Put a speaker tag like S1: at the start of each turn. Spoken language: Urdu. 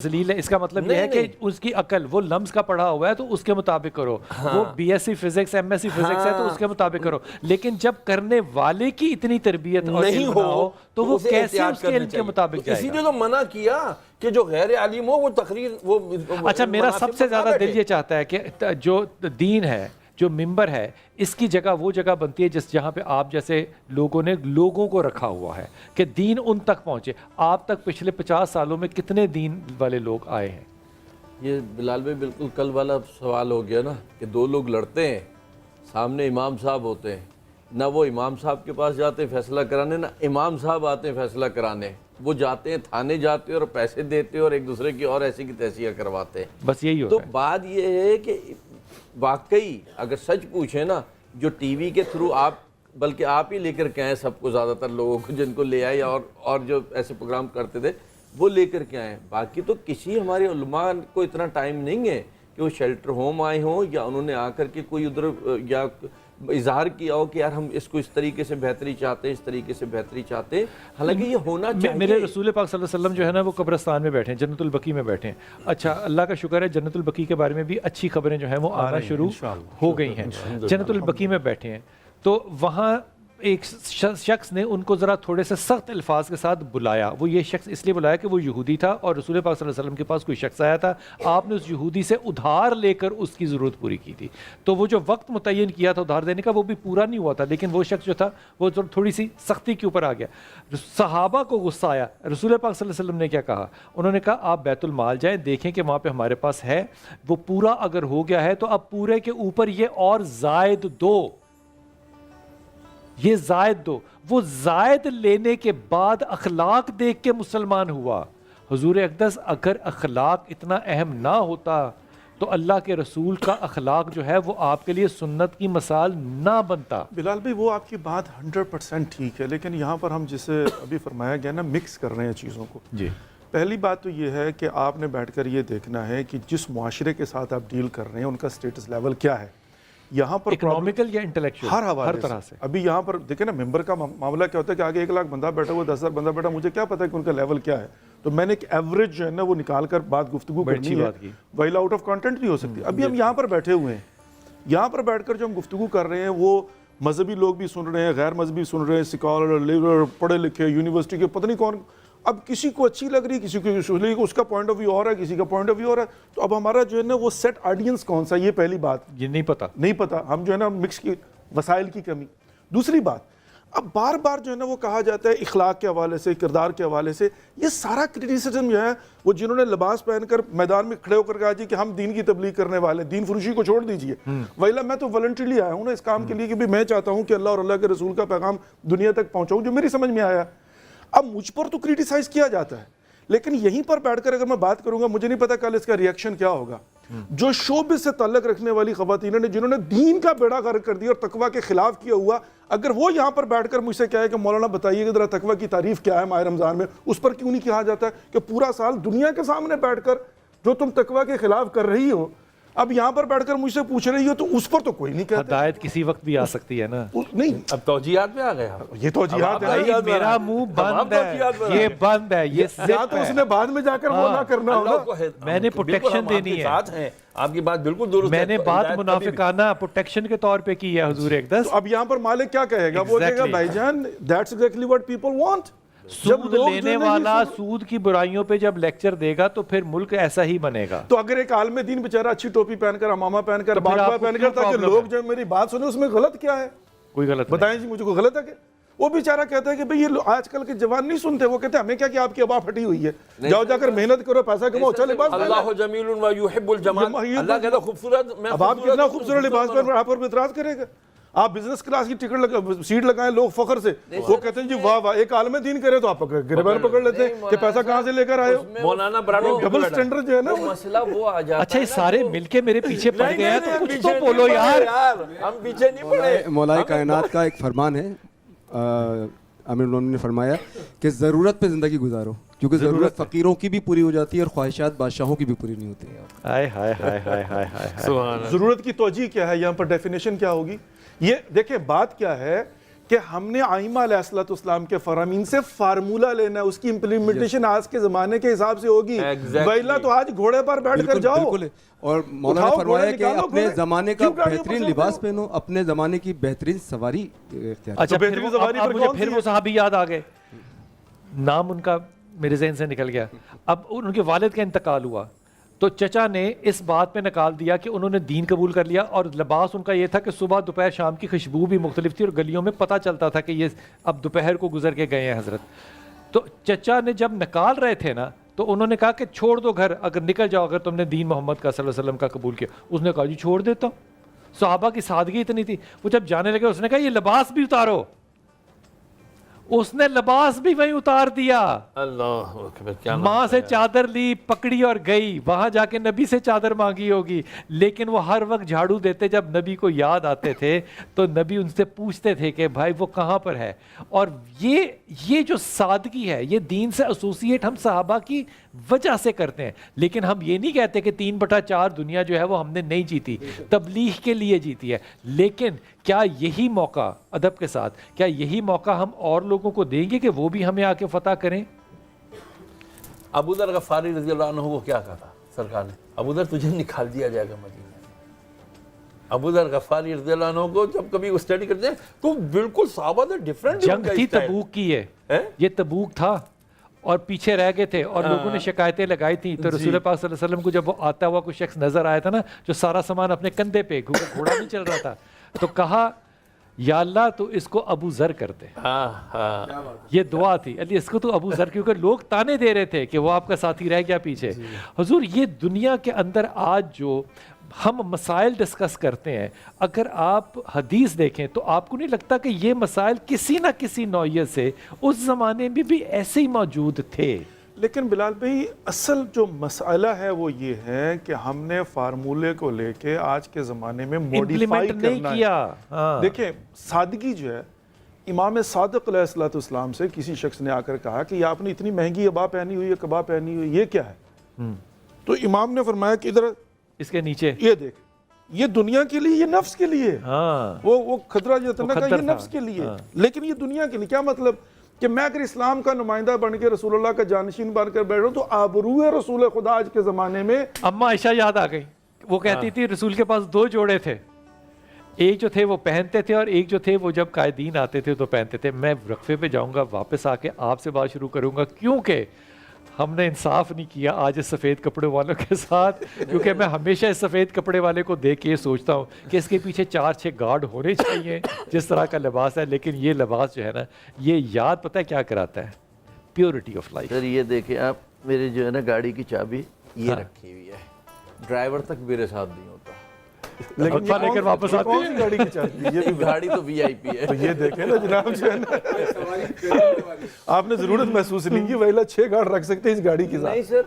S1: ذلیل ہے، اس کا مطلب یہ ہے کہ اس کی عقل وہ لمز کا پڑھا ہوا ہے تو اس کے مطابق کرو، وہ B S C physics M S C physics ہے تو اس کے مطابق کرو، لیکن جب کرنے والے کی اتنی تربیت اور علم نہ ہو تو وہ کیسے اس کے علم کے مطابق جائے گا؟
S2: اسی لیے تو منع کیا کہ جو غیر عالم ہو وہ تقریر وہ
S1: اچھا میرا سب سے زیادہ دل یہ چاہتا ہے کہ جو دین ہے، جو ممبر ہے، اس کی جگہ وہ جگہ بنتی ہے جہاں پہ آپ جیسے لوگوں نے لوگوں کو رکھا ہوا ہے کہ دین ان تک پہنچے۔ آپ تک پچھلے 50 سالوں میں کتنے دین والے لوگ آئے ہیں؟
S2: یہ بلال بھائی بالکل کل والا سوال ہو گیا نا کہ دو لوگ لڑتے ہیں، سامنے امام صاحب ہوتے ہیں، نہ وہ امام صاحب کے پاس جاتے ہیں فیصلہ کرانے، نہ امام صاحب آتے ہیں فیصلہ کرانے، وہ جاتے ہیں تھانے جاتے ہیں اور پیسے دیتے ہیں اور ایک دوسرے کی اور ایسی کی تیسیاں کرواتے ہیں۔
S1: بس یہی ہوتا ہے۔
S2: تو بات یہ ہے کہ واقعی اگر سچ پوچھیں نا، جو ٹی وی کے تھرو آپ بلکہ آپ ہی لے کر کے آئے سب کو، زیادہ تر لوگوں کو جن کو لے آئے اور جو ایسے پروگرام کرتے تھے وہ لے کر کے آئے، باقی تو کسی ہمارے علماء کو اتنا ٹائم نہیں ہے کہ وہ شیلٹر ہوم آئے ہوں یا انہوں نے آ کر کے کوئی ادھر یا اظہار کیا ہو کہ یار ہم اس کو اس طریقے سے بہتری چاہتے ہیں، اس طریقے سے بہتری چاہتے ہیں، حالانکہ یہ ہونا چاہیے۔
S1: میرے رسول پاک صلی اللہ علیہ وسلم جو ہے نا وہ قبرستان میں بیٹھے ہیں، جنت البقیع میں بیٹھے ہیں۔ اچھا اللہ کا شکر ہے جنت البقیع کے بارے میں بھی اچھی خبریں جو ہیں وہ آنا شروع ہو گئی ہیں۔ جنت البقیع میں بیٹھے ہیں تو وہاں ایک شخص نے ان کو ذرا تھوڑے سے سخت الفاظ کے ساتھ بلایا۔ وہ یہ شخص اس لیے بلایا کہ وہ یہودی تھا اور رسول پاک صلی اللہ علیہ وسلم کے پاس کوئی شخص آیا تھا، آپ نے اس یہودی سے ادھار لے کر اس کی ضرورت پوری کی تھی، تو وہ جو وقت متعین کیا تھا ادھار دینے کا وہ بھی پورا نہیں ہوا تھا، لیکن وہ شخص جو تھا وہ تھوڑی سی سختی کے اوپر آ گیا۔ صحابہ کو غصہ آیا، رسول پاک صلی اللہ علیہ وسلم نے کیا کہا؟ انہوں نے کہا آپ بیت المال جائیں، دیکھیں کہ وہاں پہ ہمارے پاس ہے، وہ پورا اگر ہو گیا ہے تو اب پورے کے اوپر یہ اور زائد دو، یہ زائد دو۔ وہ زائد لینے کے بعد اخلاق دیکھ کے مسلمان ہوا۔ حضور اقدس اگر اخلاق اتنا اہم نہ ہوتا تو اللہ کے رسول کا اخلاق جو ہے وہ آپ کے لیے سنت کی مثال نہ بنتا۔
S3: بلال بھائی وہ آپ کی بات 100% ٹھیک ہے، لیکن یہاں پر ہم جسے ابھی فرمایا گیا نا مکس کر رہے ہیں چیزوں کو۔
S1: جی
S3: پہلی بات تو یہ ہے کہ آپ نے بیٹھ کر یہ دیکھنا ہے کہ جس معاشرے کے ساتھ آپ ڈیل کر رہے ہیں ان کا سٹیٹس لیول کیا ہے، یہاں پر
S1: اکنامیکل یا انٹلیکچوئل،
S3: ہر حوالے
S1: ہر طرح سے۔
S3: ابھی یہاں پر دیکھیں نا ممبر کا معاملہ کیا ہوتا ہے کہ آگے 1 لاکھ بندہ بیٹھا ہوا، 10,000 بندہ بیٹھا، مجھے کیا پتا ہے کہ ان کا لیول کیا ہے، تو میں نے ایک ایوریج جو ہے نا وہ نکال کر بات گفتگو کرنی ہے، وائل آؤٹ آف کانٹینٹ نہیں ہو سکتی۔ ابھی ہم یہاں پر بیٹھے ہوئے ہیں، یہاں پر بیٹھ کر جو ہم گفتگو کر رہے ہیں وہ مذہبی لوگ بھی سن رہے ہیں، غیر مذہبی سن رہے ہیں، سکالر، لیبر، پڑھے لکھے، یونیورسٹی کے پتہ نہیں کون، اب کسی کو اچھی لگ رہی، کسی کو اس کا پوائنٹ آف ویو اور ہے، کسی کا پوائنٹ آف ویو اور ہے، تو اب ہمارا جو ہے نا وہ سیٹ آڈینس کون سا، یہ پہلی بات
S1: یہ نہیں پتا
S3: ہم جو ہے نا مکس کی وسائل کی کمی۔ دوسری بات، اب بار بار جو ہے نا وہ کہا جاتا ہے اخلاق کے حوالے سے، کردار کے حوالے سے، یہ سارا کرٹیسزم جو ہے وہ جنہوں نے لباس پہن کر میدان میں کھڑے ہو کر کہا جی کہ ہم دین کی تبلیغ کرنے والے ہیں، دین فروشی کو چھوڑ دیجئے، ویلا میں تو والنٹریلی آیا ہوں نا اس کام کے لیے کہ میں چاہتا ہوں کہ اللہ اور اللہ کے رسول کا پیغام دنیا تک پہنچاؤں جو میری سمجھ میں آیا۔ اب مجھ پر تو کریٹیسائز کیا جاتا ہے، لیکن یہیں پر بیٹھ کر اگر میں بات کروں گا مجھے نہیں پتا کل اس کا ریئیکشن کیا ہوگا۔ جو شعبے سے تعلق رکھنے والی خواتین نے جنہوں نے دین کا بیڑا غرق کر دیا اور تقوی کے خلاف کیا ہوا، اگر وہ یہاں پر بیٹھ کر مجھ سے کہے کہ مولانا بتائیے کہ ذرا تقوی کی تعریف کیا ہے ماہ رمضان میں، اس پر کیوں نہیں کہا جاتا ہے کہ پورا سال دنیا کے سامنے بیٹھ کر جو تم تقوی کے خلاف کر رہی ہو اب یہاں پر بیٹھ کر مجھ سے پوچھ رہی ہو، تو اس پر تو کوئی نہیں کہتا۔
S1: ہدایت کسی وقت بھی آ سکتی ہے نا،
S3: نہیں
S2: اب توجیہات میں آ گیا،
S3: یہ توجیہات ہے،
S1: میرا منہ بند ہے، یہ بند ہے، یہ
S3: یا تو اس نے بعد میں جا کر وہ نہ کرنا ہوگا۔
S1: میں نے پروٹیکشن دینی ہے،
S2: آپ کی بات بالکل درست ہے،
S1: میں نے بات منافقانہ پروٹیکشن کے طور پہ کی ہے حضور اقدس۔
S3: اب یہاں پر مالک کیا کہے گا؟ وہ کہے گا بھائی جان that's exactly what people want۔
S1: سود لینے والا سود کی برائیوں پہ جب لیکچر دے گا تو پھر ملک ایسا ہی بنے گا۔
S3: تو اگر ایک عالم دین بیچارہ اچھی ٹوپی پہن کر، امامہ پہن کر، باقبہ پہن کر، تاکہ لوگ جو میری بات سنیں، اس میں غلط کیا ہے؟
S1: کوئی غلط
S3: بتائیں جی مجھے کوئی غلط ہے کہ وہ بیچارہ کہتا ہے کہ بھئی یہ آج کل کے جوان نہیں سنتے، وہ کہتے ہیں ہمیں کیا کہ آپ کی ابا پھٹی ہوئی ہے، جاؤ جا کر محنت کرو، پیسہ کماؤ، اچھا لباس پہنو۔
S2: اللہ جمیل و یحب الجمال، اللہ کہتا خوبصورت، میں
S3: اب آپ کتنا خوبصورت لباس پہن کر آپ پر اعتراض کرے گا؟ آپ بزنس کلاس کی ٹکٹ سیٹ لگائیں لوگ فخر سے، وہ کہتے ہیں جی واہ واہ، ایک عالم دین کرے تو آپ گریبان پکڑ لیتے ہیں کہ پیسہ کہاں سے لے کر آئے ہو۔
S2: مولانا براڈو
S3: ڈبل سٹینڈرڈ جو ہے نا
S2: مسئلہ وہ آ جاتا ہے۔
S1: اچھا یہ سارے مل کے میرے پیچھے پڑ گئے ہیں تو کچھ تو بولو یار،
S2: ہم پیچھے نہیں پڑے۔
S4: مولا کائنات کا ایک فرمان ہے، امیر المومنین نے فرمایا کہ ضرورت پہ زندگی گزارو، کیونکہ ضرورت فقیروں کی بھی پوری ہو جاتی ہے اور خواہشات بادشاہوں کی بھی پوری نہیں ہوتی ہے۔
S1: ہائے ہائے ہائے ہائے ہائے ہائے۔
S3: ضرورت کی توجیہ کیا ہے یہاں پر، ڈیفینیشن کیا ہوگی؟ یہ دیکھیں بات کیا ہے کہ ہم نے آئمہ علیہ السلام کے فرامین سے فارمولہ لینا ہے, اس کی امپلیمنٹیشن آج کے زمانے کے حساب سے ہوگی. ویلا تو آج گھوڑے پر بیٹھ کر جاؤ.
S4: بالکل. اور مولانا نے فرمایا کہ اپنے زمانے کا بہترین لباس پہنو, اپنے زمانے کی بہترین سواری اختیار.
S1: اچھا پھر وہ صحابی یاد آ گئے, نام ان کا میرے ذہن سے نکل گیا. اب ان کے والد کا انتقال ہوا تو چچا نے اس بات پہ نکال دیا کہ انہوں نے دین قبول کر لیا, اور لباس ان کا یہ تھا کہ صبح دوپہر شام کی خوشبو بھی مختلف تھی, اور گلیوں میں پتہ چلتا تھا کہ یہ اب دوپہر کو گزر کے گئے ہیں حضرت. تو چچا نے جب نکال رہے تھے نا تو انہوں نے کہا کہ چھوڑ دو گھر, اگر نکل جاؤ اگر تم نے دین محمد کا صلی اللہ علیہ وسلم کا قبول کیا. اس نے کہا جی چھوڑ دیتا ہوں. صحابہ کی سادگی اتنی تھی, وہ جب جانے لگے اس نے کہا یہ لباس بھی اتارو. اس نے لباس بھی وہیں اتار دیا.
S2: اللہ اکبر, کیا
S1: ماں سے چادر لی, پکڑی اور گئی, وہاں جا کے نبی سے چادر مانگی ہوگی, لیکن وہ ہر وقت جھاڑو دیتے جب نبی کو یاد آتے تھے تو نبی ان سے پوچھتے تھے کہ بھائی وہ کہاں پر ہے. اور یہ جو سادگی ہے یہ دین سے ایسوسیٹ ہم صحابہ کی وجہ سے کرتے ہیں, لیکن ہم یہ نہیں کہتے کہ 3/4 دنیا جو ہے وہ ہم نے نہیں جیتی, تبلیغ کے لیے جیتی ہے. لیکن کیا یہی موقع, ادب کے ساتھ, کیا یہی موقع ہم اور لوگوں کو دیں گے کہ وہ بھی ہمیں آ کے فتح کریں؟
S2: ابو ذر غفاری رضی اللہ عنہ کو کیا کہا تھا سرکار نے؟ ابو ذر تجھے نکال دیا جائے گا مدینے. ابو ذر غفاری رضی اللہ عنہ کو جب کبھی وہ اسٹڈی کرتے ہیں تو بالکل صحابہ سے ڈیفرنٹ
S1: جنگ تھی تبوک کی ہے, یہ تبوک تھا اور پیچھے رہ گئے تھے اور لوگوں نے شکایتیں لگائی تھیں. تو رسول پاک صلی اللہ علیہ وسلم کو جب وہ آتا ہوا کوئی شخص نظر آیا تھا نا جو سارا سامان اپنے کندھے پہ, گھوڑا نہیں چل رہا تھا, تو کہا یا اللہ تو اس کو ابو ذر کر دے. یہ دعا تھی, علی اس کو تو ابو ذر, کیونکہ لوگ تانے دے رہے تھے کہ وہ آپ کا ساتھی رہ گیا پیچھے. حضور یہ دنیا کے اندر آج جو ہم مسائل ڈسکس کرتے ہیں, اگر آپ حدیث دیکھیں تو آپ کو نہیں لگتا کہ یہ مسائل کسی نہ کسی نوعیت سے اس زمانے میں بھی ایسے ہی موجود تھے؟
S3: لیکن بلال بھائی اصل جو مسئلہ ہے وہ یہ ہے کہ ہم نے فارمولے کو لے کے آج کے زمانے میں موڈیفائی کرنا ہے. دیکھیں سادگی جو ہے, امام صادق علیہ السلام سے کسی شخص نے آ کر کہا کہ یہ آپ نے اتنی مہنگی ابا پہنی ہوئی ہے, کبا پہنی ہوئی, یہ کیا ہے؟ تو امام نے فرمایا کہ ادھر اس
S1: کے نیچے
S3: یہ دیکھ, یہ دنیا کے لیے, یہ نفس کے لیے. وہ خطرہ جو تھا یہ نفس کے لیے, لیکن یہ دنیا کے لیے. کیا مطلب کہ میں اگر اسلام کا نمائندہ بن کے رسول اللہ کا جانشین بن کر بیٹھ رہا ہوں تو آبروئے رسول خدا آج کے زمانے میں.
S1: اما عائشہ یاد آ گئی, وہ کہتی تھی رسول کے پاس 2 جوڑے تھے, ایک جو تھے وہ پہنتے تھے اور ایک جو تھے وہ جب قائدین آتے تھے تو پہنتے تھے. میں وقفے پہ جاؤں گا, واپس آ کے آپ سے بات شروع کروں گا, کیونکہ ہم نے انصاف نہیں کیا آج اس سفید کپڑے والوں کے ساتھ. کیونکہ میں ہمیشہ اس سفید کپڑے والے کو دیکھ کے یہ سوچتا ہوں کہ اس کے پیچھے 4-6 گارڈ ہونے چاہیے جس طرح کا لباس ہے. لیکن یہ لباس جو ہے نا, یہ یاد پتہ ہے کیا کراتا ہے؟ Purity of life.
S2: سر یہ دیکھیں آپ, میرے جو ہے نا گاڑی کی چابی یہ رکھی ہوئی ہے, ڈرائیور تک میرے ساتھ نہیں ہوتا,
S3: لیکن
S1: لے کر واپس آتے ہیں.
S3: گاڑی کی چابی, یہ
S2: گاڑی تو وی آئی پی ہے.
S3: تو یہ دیکھیں نا جناب جو ہے نا, آپ نے ضرورت محسوس نہیں کی, ویلا 6 گارڈ رکھ سکتے ہیں اس گاڑی کے ساتھ.
S2: نہیں سر